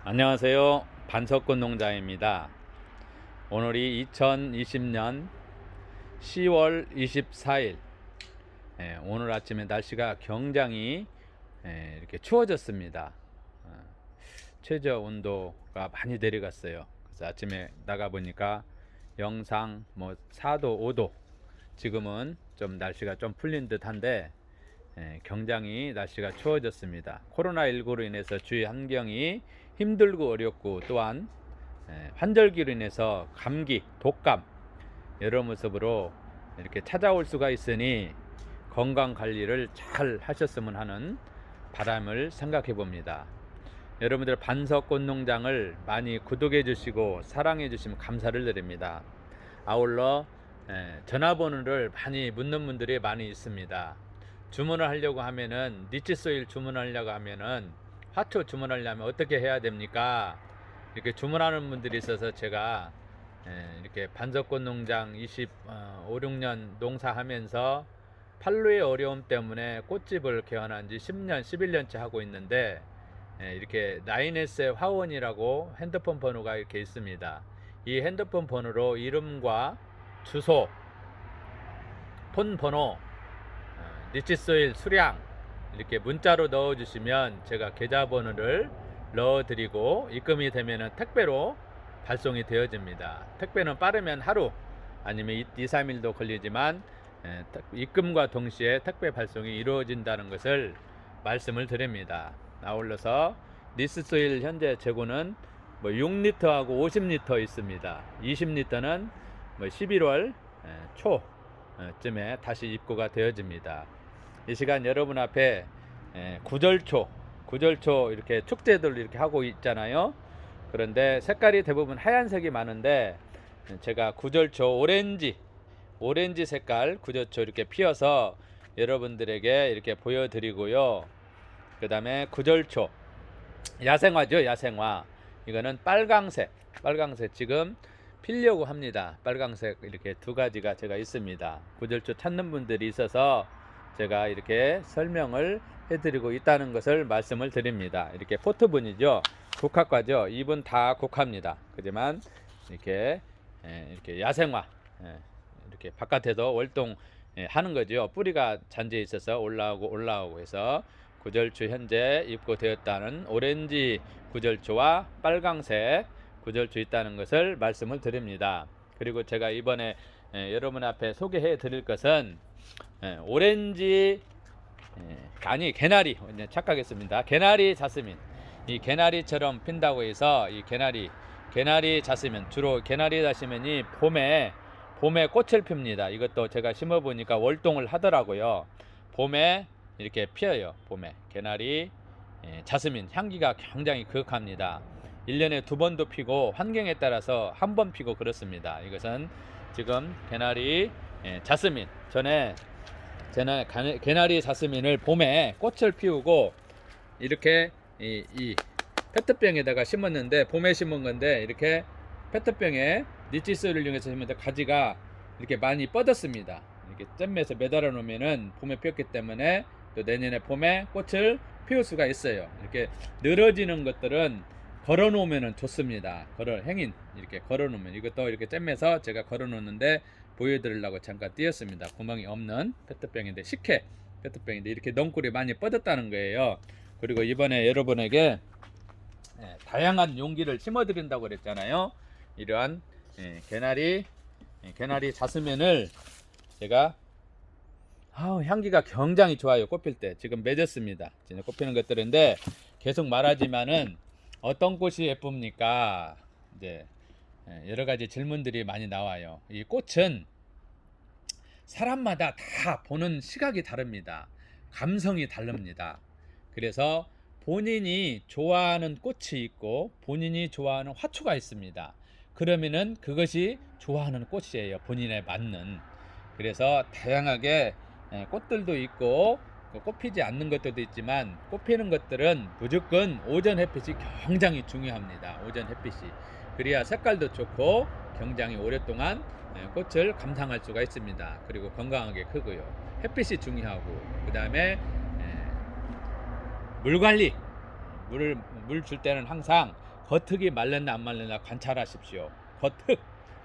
안녕하세요. 반석꽃 농장입니다. 오늘이 2020년 10월 24일. 오늘 아침에 날씨가 굉장히 이렇게 추워졌습니다. 어, 최저 온도가 많이 내려갔어요. 그래서 아침에 나가 보니까 영상 4도, 5도. 지금은 좀 날씨가 좀 풀린 듯한데 굉장히 날씨가 추워졌습니다. 코로나19로 인해서 주위 환경이 힘들고 어렵고, 또한 환절기로 인해서 감기, 독감 여러 모습으로 이렇게 찾아올 수가 있으니 건강 관리를 잘 하셨으면 하는 바람을 생각해 봅니다. 여러분들 반석꽃 농장을 많이 구독해 주시고 사랑해 주시면 감사를 드립니다. 아울러 전화번호를 많이 묻는 분들이 많이 있습니다. 주문을 하려고 하면은, 니치소일 주문하려고 하면은, 화초 주문하려면 어떻게 해야 됩니까? 이렇게 주문하는 분들이 있어서 제가 이렇게 반석꽃 농장 25, 6년 농사하면서 판로의 어려움 때문에 꽃집을 개원한 지 10년, 11년째 하고 있는데, 이렇게 라인S의 화원이라고 핸드폰 번호가 이렇게 있습니다. 이 핸드폰 번호로 이름과 주소, 폰 번호, 니치소일 수량 이렇게 문자로 넣어주시면 제가 계좌번호를 넣어드리고 입금이 되면 택배로 발송이 되어집니다. 택배는 빠르면 하루 아니면 2, 3일도 걸리지만 입금과 동시에 택배 발송이 이루어진다는 것을 말씀을 드립니다. 아울러서 니치소일 현재 재고는 6리터하고 50리터 있습니다. 20리터는 11월 초쯤에 다시 입고가 되어집니다. 이 시간 여러분 앞에 구절초 이렇게 축제들 이렇게 하고 있잖아요. 그런데 색깔이 대부분 하얀색이 많은데, 제가 구절초 오렌지 색깔 구절초 이렇게 피어서 여러분들에게 이렇게 보여드리고요. 그 다음에 구절초 야생화죠. 야생화 이거는 빨강색 지금 피려고 합니다. 빨강색 이렇게 두 가지가 제가 있습니다. 구절초 찾는 분들이 있어서 제가 이렇게 설명을 해드리고 있다는 것을 말씀을 드립니다. 이렇게 포트분이죠. 국화과죠. 이분 다 국화입니다. 그지만 이렇게 야생화 이렇게 바깥에서 월동 하는 거죠. 뿌리가 잔재해 있어서 올라오고 해서 구절초 현재 입고되었다는 오렌지 구절초와 빨강색 구절초 있다는 것을 말씀을 드립니다. 그리고 제가 이번에 여러분 앞에 소개해 드릴 것은 오렌지 아니 개나리, 착각했습니다. 개나리 자스민. 이 개나리처럼 핀다고 해서 이 개나리 자스민, 주로 개나리 자스민이 봄에 꽃을 핍니다. 이것도 제가 심어 보니까 월동을 하더라고요. 봄에 이렇게 피어요. 봄에 개나리 자스민 향기가 굉장히 그윽합니다. 1년에 2번도 피고 환경에 따라서 한 번 피고 그렇습니다. 이것은 지금 개나리 자스민, 전에 개나리 자스민을 봄에 꽃을 피우고 이렇게 이 페트병에다가 심었는데, 봄에 심은 건데 이렇게 페트병에 니치소일을 이용해서 심었는데 가지가 이렇게 많이 뻗었습니다. 이렇게 잼에서 매달아 놓으면은 봄에 피었기 때문에 또 내년에 봄에 꽃을 피울 수가 있어요. 이렇게 늘어지는 것들은 걸어 놓으면 좋습니다. 행인 이렇게 걸어 놓으면, 이것도 이렇게 잼에서 제가 걸어 놓는데 보여드리려고 잠깐 띄었습니다. 구멍이 없는 페트병인데, 식혜 페트병인데 이렇게 넝쿨이 많이 뻗었다는 거예요. 그리고 이번에 여러분에게 다양한 용기를 심어드린다고 그랬잖아요. 이러한 개나리 자스민을 제가 향기가 굉장히 좋아요. 꽃필 때 지금 맺었습니다. 진짜 꽃피는 것들인데 계속 말하지만은 어떤 꽃이 예쁩니까? 이제 여러 가지 질문들이 많이 나와요. 이 꽃은 사람마다 다 보는 시각이 다릅니다. 감성이 다릅니다. 그래서 본인이 좋아하는 꽃이 있고 본인이 좋아하는 화초가 있습니다. 그러면은 그것이 좋아하는 꽃이에요. 본인에 맞는. 그래서 다양하게 꽃들도 있고 꽃 피지 않는 것들도 있지만, 꽃 피는 것들은 무조건 오전 햇빛이 굉장히 중요합니다. 오전 햇빛이. 그래야 색깔도 좋고 굉장히 오랫동안 꽃을 감상할 수가 있습니다. 그리고 건강하게 크고요. 햇빛이 중요하고, 그 다음에 물 관리, 물 줄 때는 항상 겉흙이 말렸나 안 말렸나 관찰하십시오. 겉흙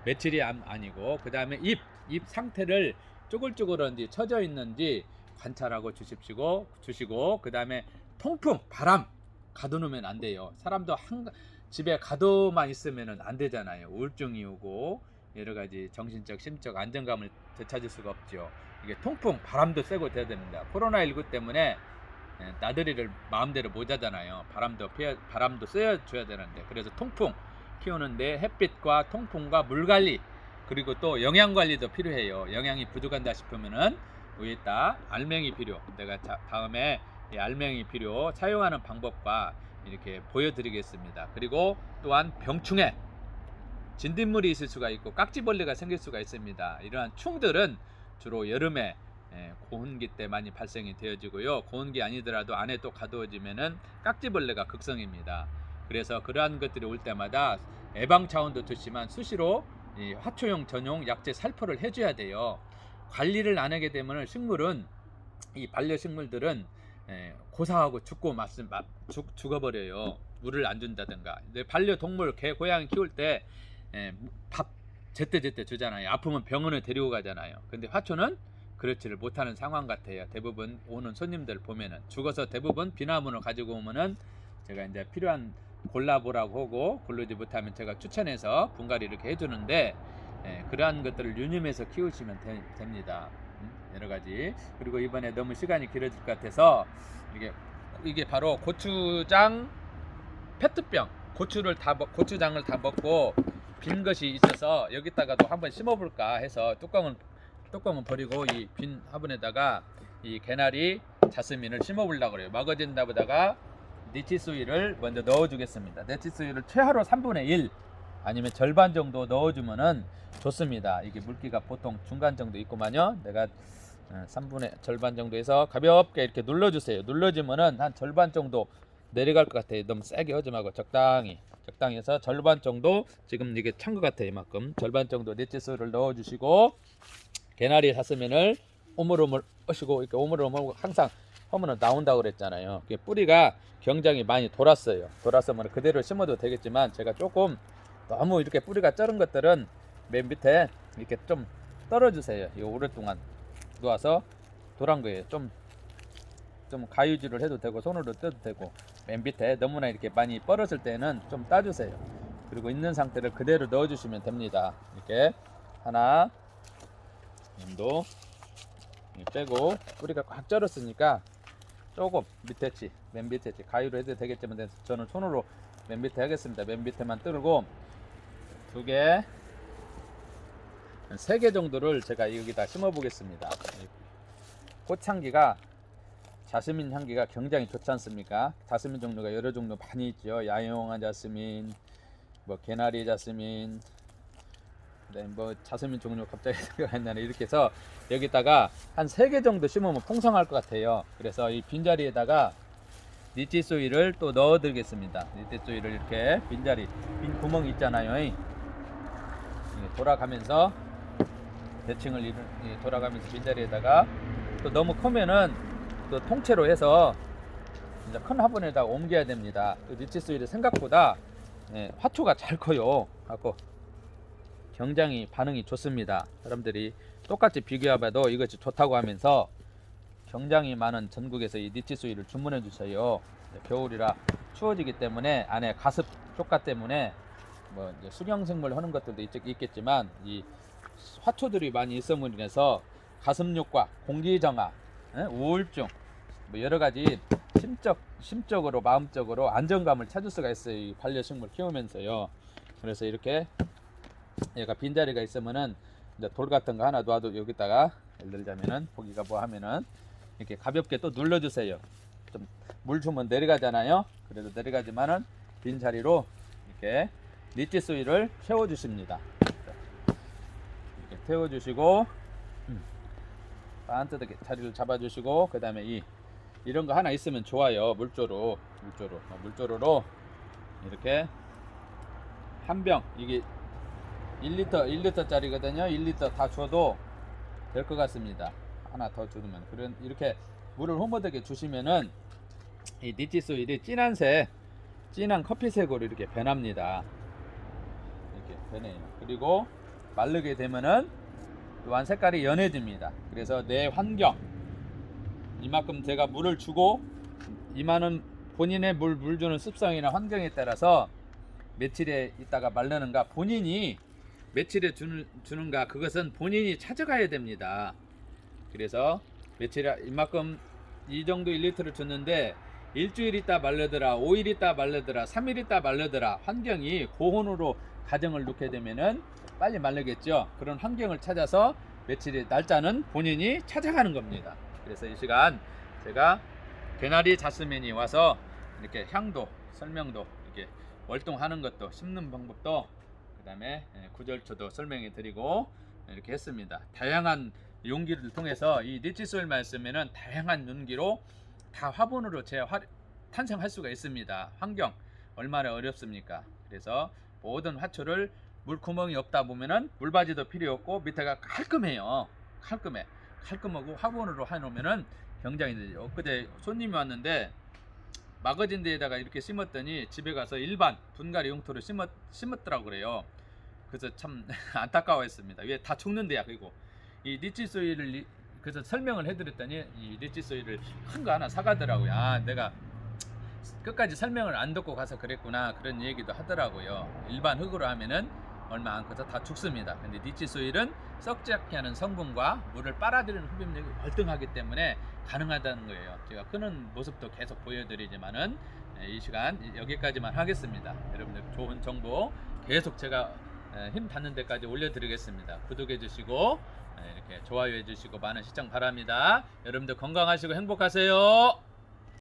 며칠이 아니고 그 다음에 잎 상태를 쭈글쭈글한지 처져 있는지 관찰하고 주시고 그 다음에 통풍 바람 가둬놓으면 안 돼요. 사람도 집에 가둬만 있으면 안 되잖아요. 우울증이 오고 여러 가지 정신적 심적 안정감을 되찾을 수가 없죠. 이게 통풍 바람도 쐬고 돼야 됩니다. 코로나19 때문에 나들이를 마음대로 못 하잖아요. 바람도 쐬줘야 되는데, 그래서 통풍 키우는데 햇빛과 통풍과 물 관리 그리고 또 영양 관리도 필요해요. 영양이 부족한다 싶으면은 위에다 알맹이 비료, 내가 다음에 이 알맹이 비료 사용하는 방법과 이렇게 보여드리겠습니다. 그리고 또한 병충해 진딧물이 있을 수가 있고 깍지벌레가 생길 수가 있습니다. 이러한 충들은 주로 여름에 고온기 때 많이 발생이 되어지고요. 고온기 아니더라도 안에 또 가두어지면은 깍지벌레가 극성입니다. 그래서 그러한 것들이 올 때마다 예방 차원도 좋지만 수시로 이 화초용 전용 약제 살포를 해줘야 돼요. 관리를 안 하게 되면 식물은 이 반려식물들은 고사하고 죽어버려요. 물을 안 준다든가. 반려동물 개 고양이 키울 때 밥 제때 주잖아요. 아프면 병원에 데리고 가잖아요. 근데 화초는 그렇지를 못하는 상황 같아요. 대부분 오는 손님들 보면은 죽어서 대부분 비나무를 가지고 오면은 제가 이제 필요한 골라보라고 하고 고르지 못하면 제가 추천해서 분갈이 이렇게 해주는데 그러한 것들을 유념해서 키우시면 됩니다. 여러 가지. 그리고 이번에 너무 시간이 길어질 것 같아서 이게 바로 고추장 페트병, 고추장을 다 먹고 빈 것이 있어서 여기다가도 한번 심어볼까 해서 뚜껑은 버리고 이 빈 화분에다가 이 개나리 자스민을 심어보려고 그래요. 마거진다 보다가 니치소일을 먼저 넣어주겠습니다. 니치소일을 최하로 3분의 1 아니면 절반 정도 넣어주면은 좋습니다. 이게 물기가 보통 중간 정도 있구만요. 내가 3분의 절반 정도에서 가볍게 이렇게 눌러주세요. 눌러주면은 한 절반 정도 내려갈 것 같아요. 너무 세게 하지 말고 적당히 해서 절반 정도, 지금 이게 찬 것 같아요. 이만큼 절반 정도 니치소일을 넣어주시고 개나리 사스민을 오물오물 하시고 이렇게 오물오물 항상 하면은 나온다고 그랬잖아요. 뿌리가 굉장히 많이 돌았으면 그대로 심어도 되겠지만 제가 조금 너무 이렇게 뿌리가 쩌른 것들은 맨 밑에 이렇게 좀 떨어주세요. 이 오랫동안 놓아서 돌한 거예요. 좀 가위질을 해도 되고 손으로 떼도 되고 맨 밑에 너무나 이렇게 많이 뻗었을 때는 좀 따주세요. 그리고 있는 상태를 그대로 넣어주시면 됩니다. 이렇게 하나 정도 빼고 뿌리가 꽉 쩔었으니까 조금 맨 밑에 가위로 해도 되겠지만 저는 손으로 맨 밑에 하겠습니다. 맨 밑에만 뜰고 2개, 3개 정도를 제가 여기다 심어 보겠습니다. 꽃향기가 자스민 향기가 굉장히 좋지 않습니까? 자스민 종류가 여러 종류 많이 있죠. 야영한 자스민, 뭐 개나리 자스민, 뭐 자스민 종류 갑자기 생각이 안 나네. 이렇게 해서 여기다가 한 3개 정도 심으면 풍성할 것 같아요. 그래서 이 빈자리에다가 니치소일을 또 넣어 드리겠습니다. 니치소일을 이렇게 빈 구멍이 있잖아요. 돌아가면서 대칭을 돌아가면서 빈자리에다가 또 너무 크면은 또 통째로 해서 이제 큰 화분에다 옮겨야 됩니다. 니치소일이 생각보다 화초가 잘 커요. 갖고 굉장히 반응이 좋습니다. 사람들이 똑같이 비교해봐도 이것이 좋다고 하면서 굉장히 많은 전국에서 이 니치소일을 주문해 주세요. 겨울이라 추워지기 때문에 안에 가습 효과 때문에 뭐 이제 수경생물 하는 것들도 있겠지만 이 화초들이 많이 있음으로 인해서 가습효과, 공기정화, 우울증, 뭐 여러 가지 심적으로 마음적으로 안정감을 찾을 수가 있어요. 이 반려식물 키우면서요. 그래서 이렇게 얘가 빈자리가 있으면은 이제 돌 같은 거 하나 놔도 여기다가 예를 들자면은 보기가 뭐 하면은 이렇게 가볍게 또 눌러주세요. 좀 물 주면 내려가잖아요. 그래도 내려가지만은 빈자리로 이렇게 니치소일을 채워주십니다. 이렇게 태워주시고 반듯하게 자리를 잡아주시고 그 다음에 이런 거 하나 있으면 좋아요. 물조로로 이렇게 한 병, 이게 1리터 짜리거든요. 1리터 다 줘도 될 것 같습니다. 하나 더 주면 이렇게 물을 흐뭇하게 주시면은 이 니치소일이 진한색 진한 커피색으로 이렇게 변합니다. 이렇게 변해요. 그리고 마르게 되면은 또한 색깔이 연해집니다. 그래서 내 환경, 이만큼 제가 물을 주고 이만은 본인의 물 주는 습성이나 환경에 따라서 며칠에 있다가 마르는가, 본인이 며칠에 주는가, 그것은 본인이 찾아가야 됩니다. 그래서 며칠에 이만큼 이 정도 1리터를 줬는데 일주일 있다 말르더라, 5일 있다 말르더라, 3일 있다 말르더라, 환경이 고온으로 가정을 놓게 되면은 빨리 마르겠죠. 그런 환경을 찾아서 며칠의 날짜는 본인이 찾아가는 겁니다. 그래서 이 시간 제가 개나리 자스민이 와서 이렇게 향도, 설명도, 이렇게 월동하는 것도, 심는 방법도, 그 다음에 구절초도 설명해 드리고 이렇게 했습니다. 다양한 용기를 통해서 이 리치소일만 쓰면은 다양한 용기로 다 화분으로 탄생할 수가 있습니다. 환경 얼마나 어렵습니까? 그래서 모든 화초를 물 구멍이 없다 보면은 물바지도 필요 없고 밑에가 깔끔해요. 깔끔하고 화분으로 해놓으면은 굉장히 되죠. 엊그제 손님이 왔는데 마거진 데에다가 이렇게 심었더니 집에 가서 일반 분갈이 용토로 심었더라고 그래요. 그래서 참 안타까워했습니다. 왜 다 죽는데야. 그리고 이 리치소일을 그래서 설명을 해드렸더니 이 리치소일을 큰 거 하나 사가더라고요. 아, 내가 끝까지 설명을 안 듣고 가서 그랬구나, 그런 얘기도 하더라고요. 일반 흙으로 하면은 얼마 안 커서 다 죽습니다. 근데 리치소일은 썩지 않게 하는 성분과 물을 빨아들이는 흡입력이 월등하기 때문에 가능하다는 거예요. 제가 크는 모습도 계속 보여드리지만은 이 시간 여기까지만 하겠습니다. 여러분들 좋은 정보 계속 제가 힘 닿는 데까지 올려드리겠습니다. 구독해 주시고 이렇게 좋아요 해 주시고 많은 시청 바랍니다. 여러분들 건강하시고 행복하세요.